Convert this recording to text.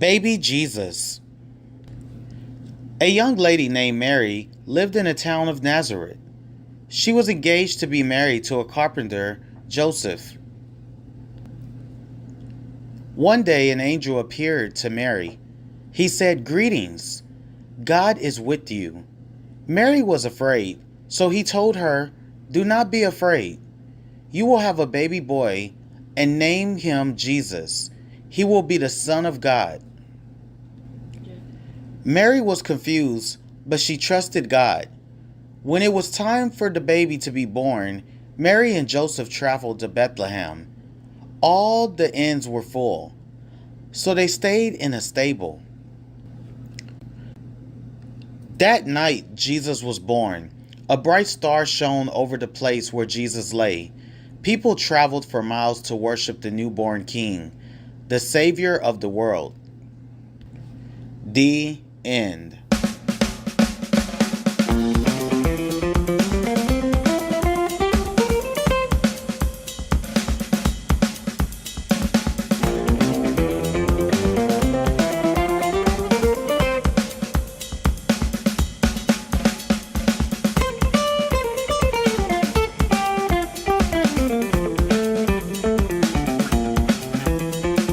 Baby Jesus. A young lady named Mary lived in the town of Nazareth. She was engaged to be married to a carpenter, Joseph. One day an angel appeared to Mary. He said, "Greetings, God is with you." Mary was afraid, so he told her, "Do not be afraid. You will have a baby boy and name him Jesus. He will be the Son of God." Mary was confused, but she trusted God. When it was time for the baby to be born, Mary and Joseph traveled to Bethlehem. All the inns were full, so they stayed in a stable. That night, Jesus was born. A bright star shone over the place where Jesus lay. People traveled for miles to worship the newborn King, the Savior of the world. The end.